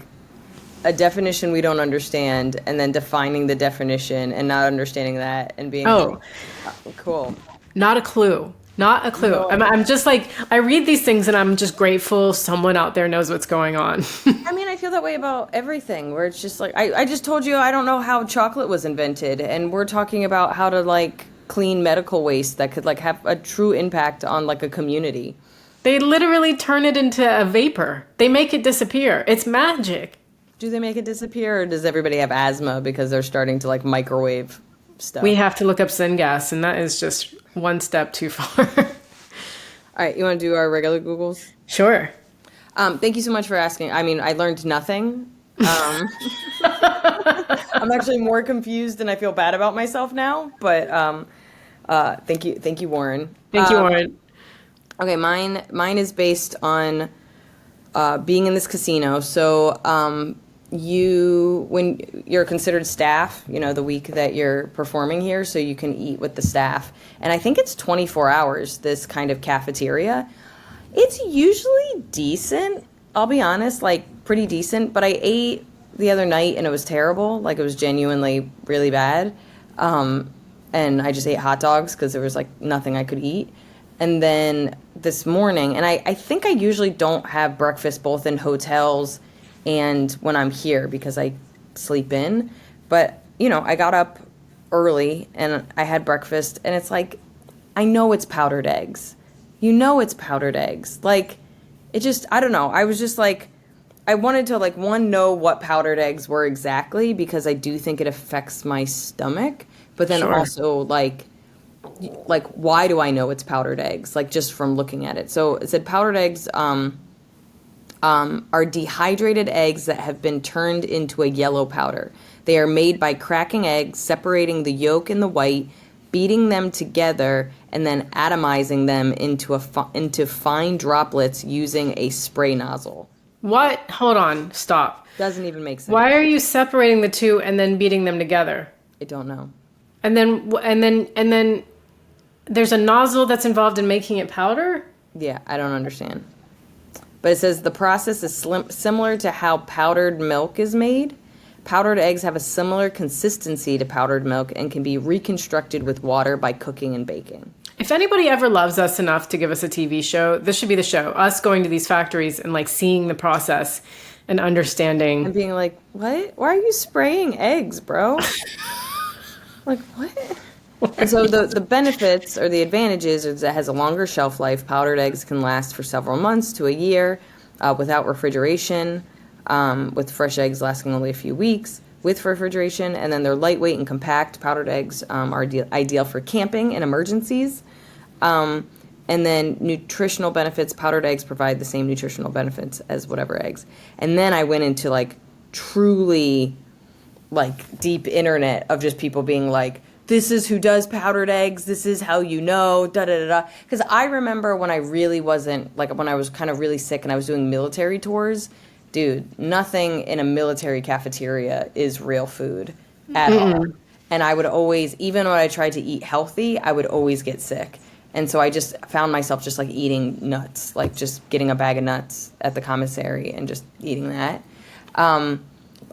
Speaker 1: a definition we don't understand and then defining the definition and not understanding that and being like, oh, cool.
Speaker 2: Not a clue. Not a clue. No. I'm just like, I read these things and I'm just grateful someone out there knows what's going on.
Speaker 1: I mean, I feel that way about everything where it's just like, I just told you I don't know how chocolate was invented, and we're talking about how to like clean medical waste that could like have a true impact on like a community.
Speaker 2: They literally turn it into a vapor. They make it disappear. It's magic.
Speaker 1: Do they make it disappear, or does everybody have asthma because they're starting to like microwave stuff?
Speaker 2: We have to look up syngas, and that is just one step too far.
Speaker 1: All right, you want to do our regular Googles?
Speaker 2: Sure.
Speaker 1: Thank you so much for asking. I mean, I learned nothing. I'm actually more confused and I feel bad about myself now, but thank you, Warren.
Speaker 2: Thank you, Warren.
Speaker 1: Okay, mine is based on being in this casino. So when you're considered staff, the week that you're performing here, so you can eat with the staff. And I think it's 24 hours, this kind of cafeteria. It's usually decent, I'll be honest, like pretty decent. But I ate the other night and it was terrible. Like it was genuinely really bad. And I just ate hot dogs because there was like nothing I could eat. And then this morning, and I think I usually don't have breakfast both in hotels and when I'm here because I sleep in. But, I got up early and I had breakfast and it's like, I know it's powdered eggs. It's powdered eggs. Like, it just, I don't know. I was just like, I wanted to like, one, know what powdered eggs were exactly because I do think it affects my stomach. But then
Speaker 2: Sure.
Speaker 1: also like why do I know it's powdered eggs? Like just from looking at it. So it said powdered eggs are dehydrated eggs that have been turned into a yellow powder. They are made by cracking eggs, separating the yolk and the white, beating them together, and then atomizing them into fine droplets using a spray nozzle.
Speaker 2: What? Hold on. Stop.
Speaker 1: Doesn't even make sense.
Speaker 2: Why are you separating the two and then beating them together?
Speaker 1: I don't know.
Speaker 2: And then there's a nozzle that's involved in making it powder?
Speaker 1: Yeah, I don't understand. But it says the process is similar to how powdered milk is made. Powdered eggs have a similar consistency to powdered milk and can be reconstructed with water by cooking and baking.
Speaker 2: If anybody ever loves us enough to give us a TV show, this should be the show. Us going to these factories and like seeing the process and understanding.
Speaker 1: And being like, what? Why are you spraying eggs, bro? Like, what? And so the benefits or the advantages is it has a longer shelf life. Powdered eggs can last for several months to a year without refrigeration, with fresh eggs lasting only a few weeks with refrigeration. And then they're lightweight and compact. Powdered eggs are ideal for camping and emergencies. And then nutritional benefits. Powdered eggs provide the same nutritional benefits as whatever eggs. And then I went into like truly like deep internet of just people being like, this is who does powdered eggs. This is how you know, da da da da. Because I remember when I really wasn't, like when I was kind of really sick and I was doing military tours, dude, nothing in a military cafeteria is real food at all. And I would always, even when I tried to eat healthy, I would always get sick. And so I just found myself just like eating nuts, like just getting a bag of nuts at the commissary and just eating that.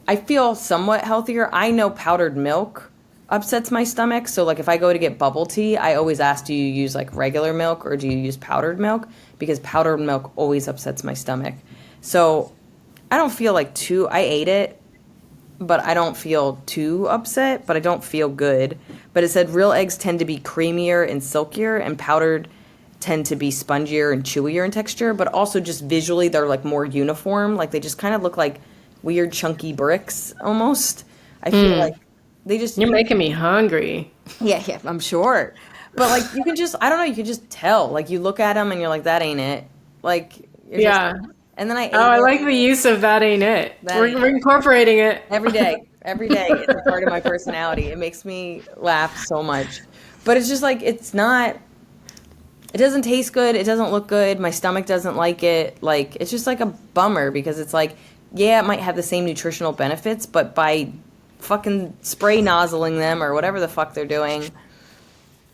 Speaker 1: I feel somewhat healthier. I know powdered milk upsets my stomach. So like if I go to get bubble tea, I always ask, do you use like regular milk or do you use powdered milk? Because powdered milk always upsets my stomach. So I don't feel like I ate it, but I don't feel too upset, but I don't feel good. But it said real eggs tend to be creamier and silkier and powdered tend to be spongier and chewier in texture, but also just visually they're like more uniform. Like they just kind of look like weird chunky bricks almost. I feel like they just...
Speaker 2: You're making me hungry.
Speaker 1: Yeah, I'm sure. But like you can just, I don't know, you can just tell. Like you look at them and you're like, that ain't it. Like,
Speaker 2: Yeah.
Speaker 1: And then I ate
Speaker 2: I
Speaker 1: it
Speaker 2: like the use of that ain't it. We're incorporating it.
Speaker 1: every day. Every day it's a part of my personality. It makes me laugh so much. But it's just like, it doesn't taste good. It doesn't look good. My stomach doesn't like it. Like, it's just like a bummer because it's like, yeah, it might have the same nutritional benefits, but by fucking spray nozzling them or whatever the fuck they're doing.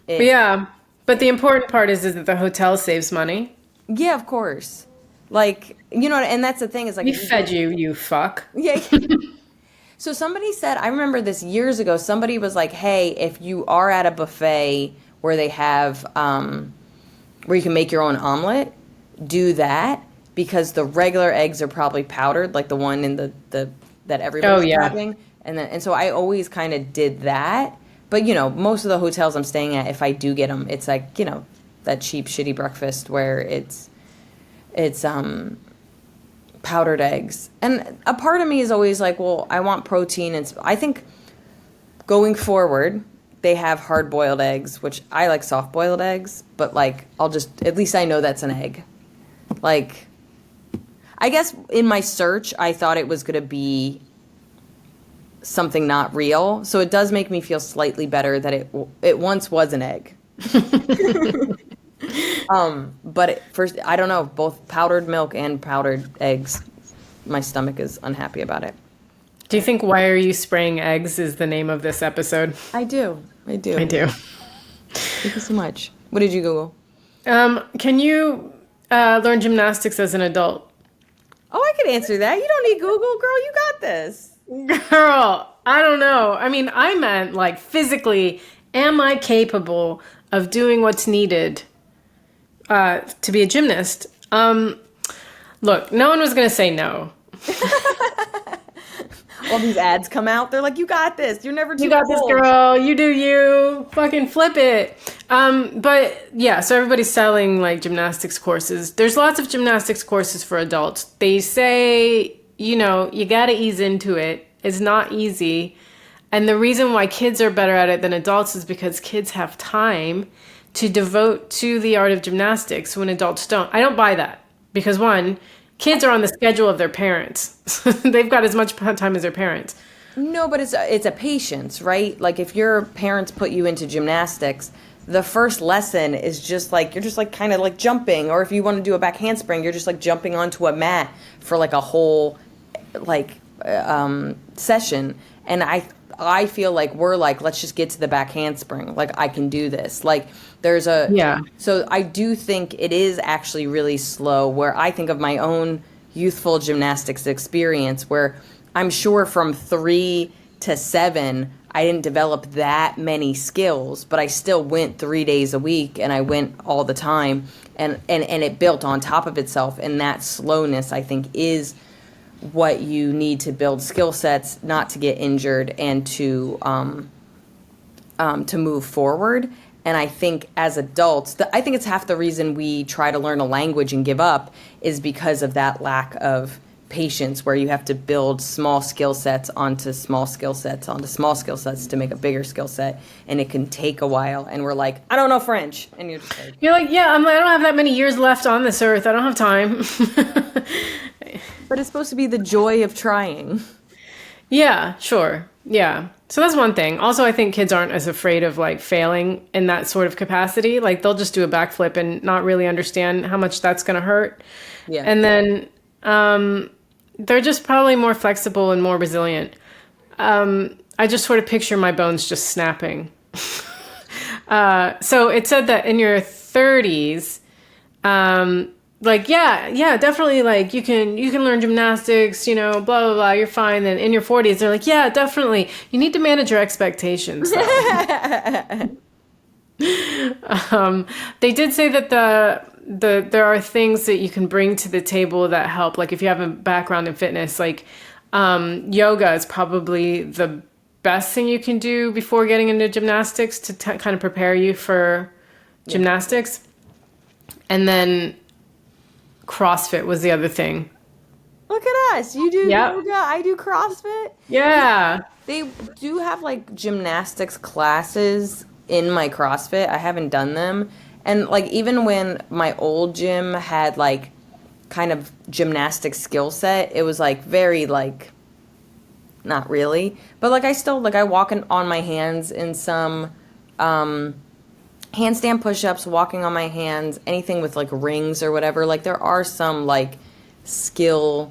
Speaker 2: Yeah. But the important part is that the hotel saves money.
Speaker 1: Yeah, of course. Like, and that's the thing is like...
Speaker 2: We fed you, you fuck.
Speaker 1: Yeah. So somebody said, I remember this years ago, somebody was like, hey, if you are at a buffet where they have, where you can make your own omelet, do that because the regular eggs are probably powdered, like the one in the that everybody's having. And so I always kind of did that. But, most of the hotels I'm staying at, if I do get them, it's like, that cheap, shitty breakfast where it's powdered eggs. And a part of me is always like, well, I want protein. And I think going forward, they have hard-boiled eggs, which I like soft-boiled eggs. But, like, at least I know that's an egg. Like, I guess in my search, I thought it was going to be something not real. So it does make me feel slightly better that it once was an egg. But first, I don't know, both powdered milk and powdered eggs. My stomach is unhappy about it.
Speaker 2: Do you think "Why Are You Spraying Eggs" is the name of this episode?
Speaker 1: I do.
Speaker 2: I do.
Speaker 1: Thank you so much. What did you Google?
Speaker 2: Can you learn gymnastics as an adult?
Speaker 1: Oh, I could answer that. You don't need Google, girl. You got this.
Speaker 2: Girl, I don't know. I mean, I meant like physically, am I capable of doing what's needed to be a gymnast? Look, no one was going to say no.
Speaker 1: All these ads come out. They're like, you got this. You're never too
Speaker 2: You got
Speaker 1: old.
Speaker 2: this, girl. You do you. Fucking flip it. But yeah, so everybody's selling like gymnastics courses. There's lots of gymnastics courses for adults. They say, you know, you got to ease into it. It's not easy. And the reason why kids are better at it than adults is because kids have time to devote to the art of gymnastics when adults don't. I don't buy that because one, kids are on the schedule of their parents. They've got as much time as their parents.
Speaker 1: No, but it's a patience, right? Like if your parents put you into gymnastics, the first lesson is just like, you're just like kind of like jumping. Or if you want to do a back handspring, you're just like jumping onto a mat for like a whole like session. And I feel like we're like, let's just get to the back handspring. Like I can do this. Like there's a,
Speaker 2: yeah.
Speaker 1: So I do think it is actually really slow, where I think of my own youthful gymnastics experience where I'm sure from 3 to 7, I didn't develop that many skills, but I still went 3 days a week and I went all the time and it built on top of itself. And that slowness, I think, is what you need to build skill sets, not to get injured and to move forward. And I think as adults, I think it's half the reason we try to learn a language and give up is because of that lack of patience, where you have to build small skill sets onto small skill sets onto small skill sets to make a bigger skill set. And it can take a while. And we're like, I don't know French. And you're just like,
Speaker 2: yeah, I don't have that many years left on this earth. I don't have time.
Speaker 1: But it's supposed to be the joy of trying.
Speaker 2: Yeah, sure. Yeah. So that's one thing. Also, I think kids aren't as afraid of like failing in that sort of capacity. Like they'll just do a backflip and not really understand how much that's going to hurt.
Speaker 1: Yeah.
Speaker 2: And then they're just probably more flexible and more resilient. I just sort of picture my bones just snapping. So it said that in your 30s, like, yeah, definitely, like, you can learn gymnastics, you know, blah, blah, blah, you're fine. Then in your 40s, they're like, yeah, definitely. You need to manage your expectations, though. They did say that there are things that you can bring to the table that help. Like, if you have a background in fitness, like, yoga is probably the best thing you can do before getting into gymnastics to kind of prepare you for gymnastics. And then CrossFit was the other thing.
Speaker 1: Look at us. You do yoga, I do CrossFit.
Speaker 2: Yeah.
Speaker 1: They do have like gymnastics classes in my CrossFit. I haven't done them. And like even when my old gym had like kind of gymnastics skill set, it was like very like not really. But like I still like I walk on my hands in some handstand push-ups, walking on my hands, anything with like rings or whatever. Like there are some like skill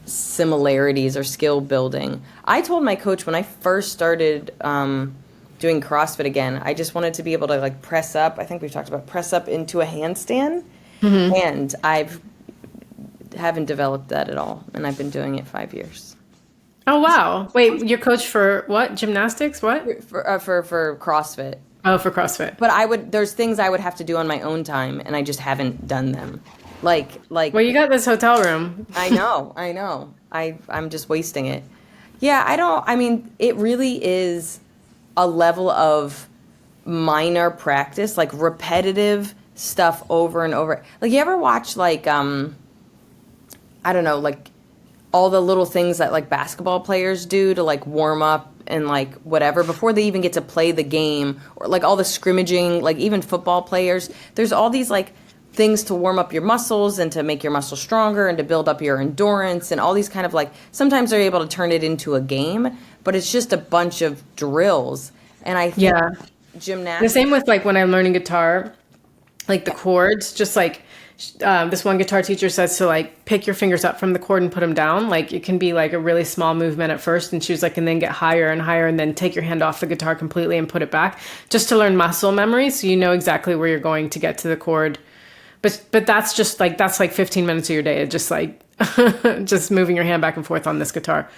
Speaker 1: similarities or skill building. I told my coach when I first started doing CrossFit again, I just wanted to be able to like press up. I think we've talked about press up into a handstand. Mm-hmm. And haven't developed that at all. And I've been doing it 5 years.
Speaker 2: Oh, wow. Wait, your coach for what? Gymnastics? What?
Speaker 1: For CrossFit.
Speaker 2: Oh, for CrossFit.
Speaker 1: But there's things I would have to do on my own time, and I just haven't done them. Like.
Speaker 2: Well, you got this hotel room.
Speaker 1: I know. I'm just wasting it. Yeah, I mean, it really is a level of minor practice, like repetitive stuff over and over. Like, you ever watch, like, I don't know, like, all the little things that, like, basketball players do to, like, warm up and like whatever before they even get to play the game, or like all the scrimmaging, like even football players, there's all these like things to warm up your muscles and to make your muscles stronger and to build up your endurance and all these kind of like, sometimes they're able to turn it into a game, but it's just a bunch of drills. And I think gymnastics,
Speaker 2: the same with like when I'm learning guitar, like the chords, just like this one guitar teacher says to like pick your fingers up from the chord and put them down. Like it can be like a really small movement at first, and she was like, and then get higher and higher, and then take your hand off the guitar completely and put it back, just to learn muscle memory, so you know exactly where you're going to get to the chord. But that's like 15 minutes of your day, just like just moving your hand back and forth on this guitar.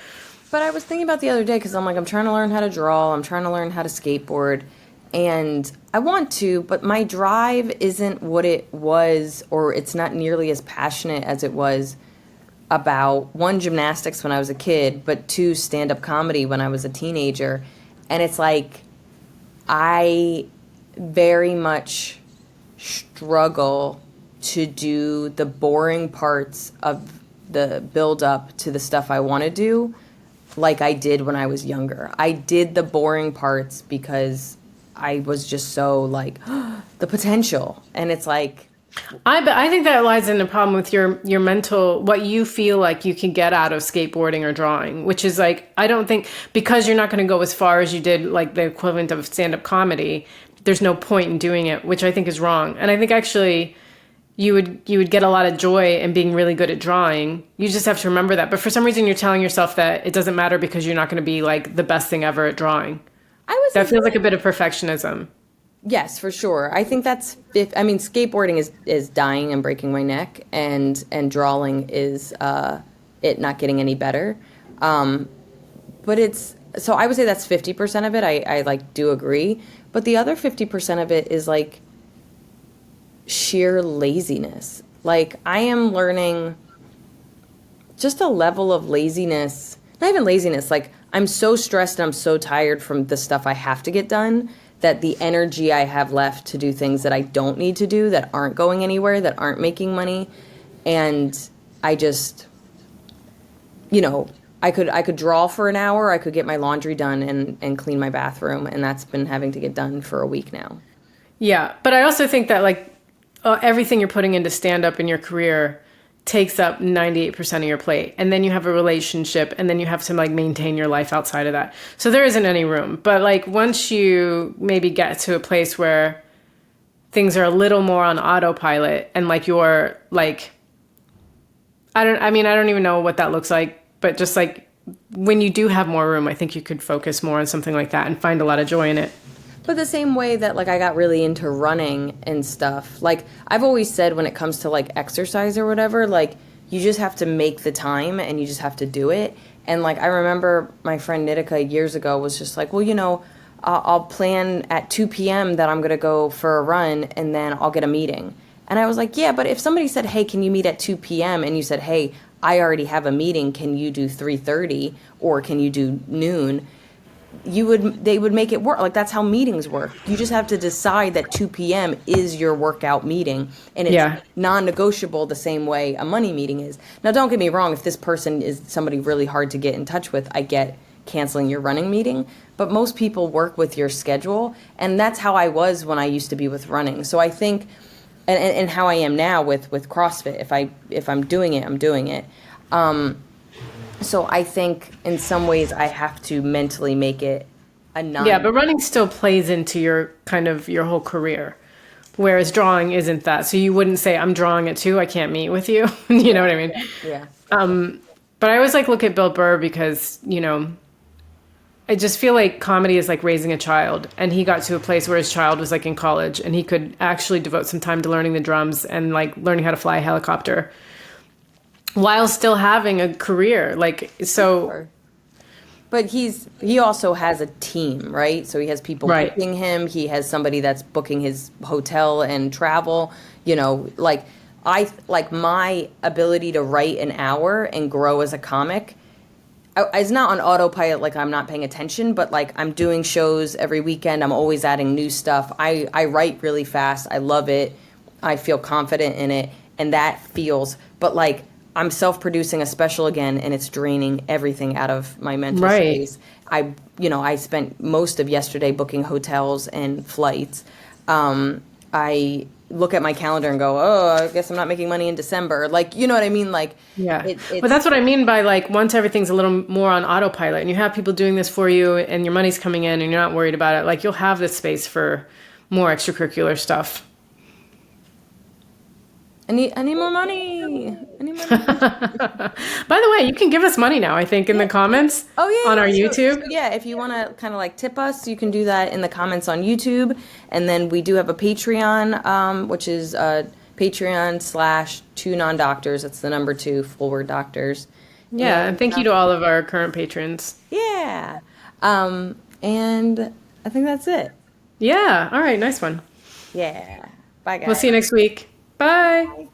Speaker 1: But I was thinking about the other day because I'm like, I'm trying to learn how to draw. I'm trying to learn how to skateboard. And I want to, but my drive isn't what it was, or it's not nearly as passionate as it was about, one, gymnastics when I was a kid, but two, stand-up comedy when I was a teenager. And it's like, I very much struggle to do the boring parts of the build-up to the stuff I want to do like I did when I was younger. I did the boring parts because I was just so like the potential, and it's like
Speaker 2: I think that lies in the problem with your mental, what you feel like you can get out of skateboarding or drawing, which is like, I don't think, because you're not going to go as far as you did like the equivalent of stand-up comedy, there's no point in doing it, which I think is wrong. And I think actually you would get a lot of joy in being really good at drawing. You just have to remember that. But for some reason you're telling yourself that it doesn't matter because you're not going to be like the best thing ever at drawing. That feels like a bit of perfectionism.
Speaker 1: Yes, for sure. I think skateboarding is dying and breaking my neck, and drawing is it not getting any better. But so I would say that's 50% of it. I like do agree, but the other 50% of it is like sheer laziness. Like I am learning just a level of laziness, not even laziness, like I'm so stressed and I'm so tired from the stuff I have to get done that the energy I have left to do things that I don't need to do, that aren't going anywhere, that aren't making money. And I just, I could draw for an hour, I could get my laundry done and clean my bathroom, and that's been having to get done for a week now.
Speaker 2: Yeah, but I also think that like everything you're putting into stand-up in your career takes up 98% of your plate, and then you have a relationship, and then you have to like maintain your life outside of that. So there isn't any room. But like once you maybe get to a place where things are a little more on autopilot, and like you're like, I don't even know what that looks like, but just like when you do have more room, I think you could focus more on something like that and find a lot of joy in it.
Speaker 1: But the same way that like I got really into running and stuff, like I've always said when it comes to like exercise or whatever, like you just have to make the time and you just have to do it. And like I remember my friend Nitika years ago was just like, well, I'll plan at 2 p.m. that I'm going to go for a run and then I'll get a meeting. And I was like, yeah, but if somebody said, hey, can you meet at 2 p.m. and you said, hey, I already have a meeting, can you do 3:30 or can you do noon? They would make it work. Like that's how meetings work. You just have to decide that 2 p.m. is your workout meeting, and it's non-negotiable the same way a money meeting is. Now, don't get me wrong. If this person is somebody really hard to get in touch with, I get canceling your running meeting. But most people work with your schedule, and that's how I was when I used to be with running. So I think, and how I am now with CrossFit. If I'm doing it, I'm doing it. So I think in some ways I have to mentally make it a non.
Speaker 2: Yeah, but running still plays into your whole career, whereas drawing isn't that. So you wouldn't say, I'm drawing it too, I can't meet with you. You know what I mean?
Speaker 1: Yeah.
Speaker 2: But I always like look at Bill Burr because, I just feel like comedy is like raising a child, and he got to a place where his child was like in college and he could actually devote some time to learning the drums and like learning how to fly a helicopter while still having a career. Like, so.
Speaker 1: Sure. But he also has a team, right? So he has people booking him. He has somebody that's booking his hotel and travel. Like my ability to write an hour and grow as a comic is not on autopilot. Like I'm not paying attention, but like I'm doing shows every weekend. I'm always adding new stuff. I write really fast. I love it. I feel confident in it, and that feels. But like. I'm self-producing a special again, and it's draining everything out of my mental space. I spent most of yesterday booking hotels and flights. I look at my calendar and go, oh, I guess I'm not making money in December. Like, you know what I mean? Like,
Speaker 2: yeah. But that's what I mean by like, once everything's a little more on autopilot and you have people doing this for you and your money's coming in and you're not worried about it, like you'll have this space for more extracurricular stuff.
Speaker 1: I need more money. I need more money.
Speaker 2: By the way, you can give us money now, I think, in the comments
Speaker 1: Oh
Speaker 2: on our
Speaker 1: yeah. So
Speaker 2: YouTube.
Speaker 1: yeah, if you want to kind of like tip us, you can do that in the comments on YouTube, and then we do have a Patreon, which is Patreon/2non-doctors. That's the number 2 full word doctors.
Speaker 2: Yeah, and
Speaker 1: And
Speaker 2: thank you to all of our current patrons.
Speaker 1: yeah, and I think that's it.
Speaker 2: Yeah, all right, nice one.
Speaker 1: Yeah. Bye,
Speaker 2: We'll
Speaker 1: guys.
Speaker 2: see you next week. Bye.